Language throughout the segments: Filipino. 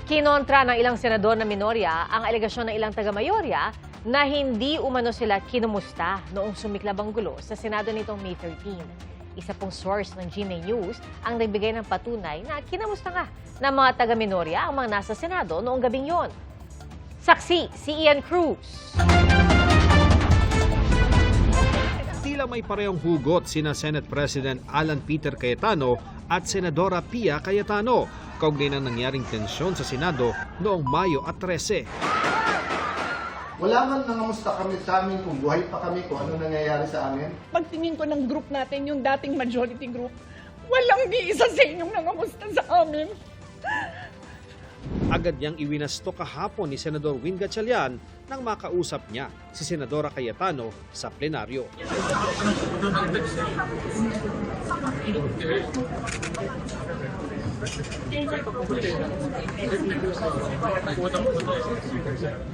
Kinontra ng ilang senador na minorya ang alegasyon ng ilang taga-mayorya na hindi umano sila kinumusta noong sumiklab ang gulo sa Senado nitong May 13. Isa pong source ng GMA News ang nagbigay ng patunay na kinamusta nga ng mga taga-minorya ang mga nasa Senado noong gabing yon. Saksi si Ian Cruz. Tila may parehong hugot sina Senate President Alan Peter Cayetano at Senadora Pia Cayetano kaugnay ng nangyaring tensyon sa Senado noong Mayo at 13. Wala man nangamusta kami sa amin kung buhay pa kami, kung ano nangyayari sa amin. Pagtingin ko ng group natin, yung dating majority group, walang di isa sa inyong nangamusta sa amin. Agad niyang iwinasto kahapon ni Senador Win Gatchalian nang makausap niya si Senadora Cayetano sa plenaryo.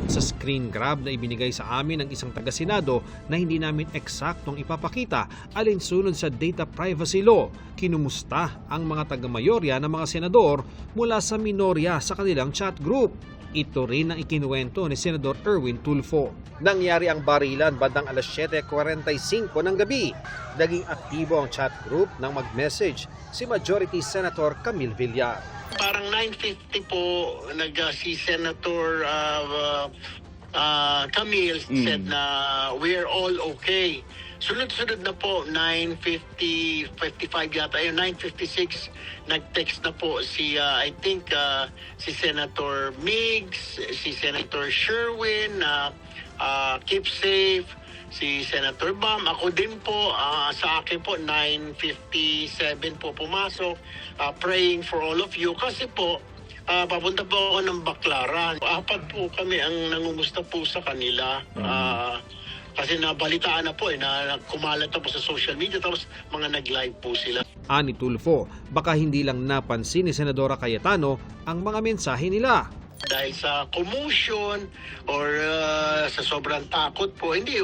Sa screen grab na ibinigay sa amin ng isang taga-senado na hindi namin eksaktong ipapakita alinsunod sa data privacy law, kinumusta ang mga taga-mayorya ng mga senador mula sa minorya sa kanilang chat group. Ito rin ang ikinuwento ni Senador Erwin Tulfo. Nangyari ang barilan bandang alas 7:45 ng gabi. Naging aktibo ang chat group nang mag-message si Majority Senator Camille Villar. Parang 9:50 po si Senator Camille said na we're all okay. Sunod-sunod na po, 9:55 yata, 9:56, nag-text na po si, I think, si Senator Miggs, si Senator Sherwin, Keep Safe, si Senator Bam, ako din po, sa akin po, 9:57 po pumasok, praying for all of you, kasi po, papunta po ako ng Baclaran. 4 po kami ang nangumusta po sa kanila. Kasi nabalitaan na po na kumalat na po sa social media tapos mga nag-live po sila. Ani Tulfo, baka hindi lang napansin ni Senadora Cayetano ang mga mensahe nila. Dahil sa commotion or sa sobrang takot po, hindi.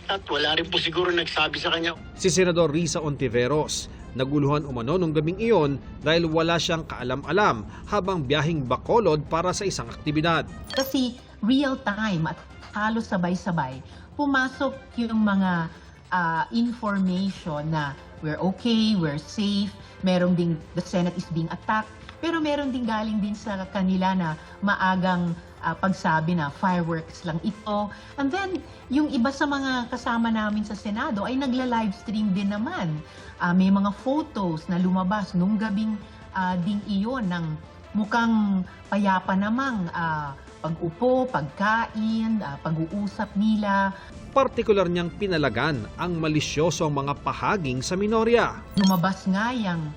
At wala rin po siguro nagsabi sa kanya. Si Senador Risa Ontiveros, naguluhan umano nung gabing iyon dahil wala siyang kaalam-alam habang biyaheng Bacolod para sa isang aktibidad. Kasi real time at halos sabay-sabay, pumasok yung mga information na we're okay, we're safe, meron ding the Senate is being attacked, pero meron ding galing din sa kanila na maagang pagsabi na fireworks lang ito. And then, yung iba sa mga kasama namin sa Senado ay nagla-livestream din naman. May mga photos na lumabas nung gabing ding iyon ng mukhang payapa namang pag-upo, pagkain, pag-uusap nila. Partikular niyang pinalagan ang malisyosong mga pahaging sa minorya. Lumabas nga yung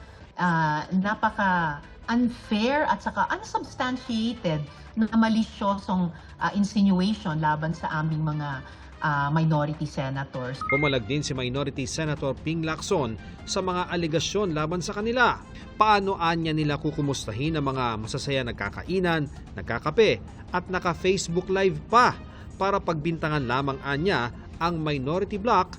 napaka-unfair at saka unsubstantiated na malisyosong insinuation laban sa aming mga minority senators. Pumalag din si Minority Senator Ping Lacson sa mga alegasyon laban sa kanila. Paano anya nila kukumustahin ang mga masasaya nagkakainan, nagkakape at naka-Facebook Live pa para pagbintangan lamang anya ang minority bloc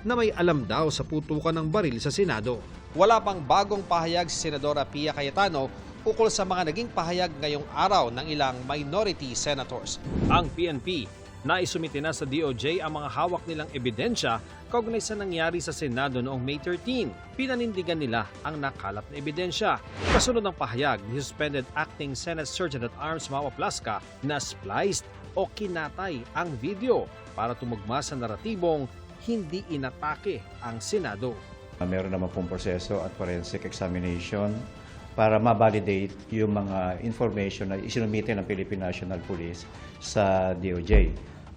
na may alam daw sa putukan ng baril sa Senado. Wala pang bagong pahayag si Senadora Pia Cayetano ukol sa mga naging pahayag ngayong araw ng ilang minority senators. Ang PNP naisumite na sa DOJ ang mga hawak nilang ebidensya kaugnay sa nangyari sa Senado noong May 13. Pinanindigan nila ang nakalap na ebidensya. Kasunod ng pahayag ni suspended acting Senate Sergeant at Arms Mao Plasca na spliced o kinatay ang video para tumugma sa naratibong hindi inatake ang Senado. Meron naman pong proseso at forensic examination para ma-validate yung mga information na isinumite ng Philippine National Police sa DOJ.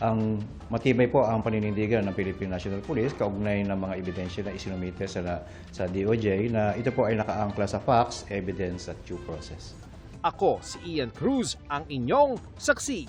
Ang matibay po ang paninindigan ng Philippine National Police kaugnay ng mga ebidensya na isinumite sa DOJ na ito po ay nakaangkla sa facts, evidence at due process. Ako si Ian Cruz, ang inyong saksi.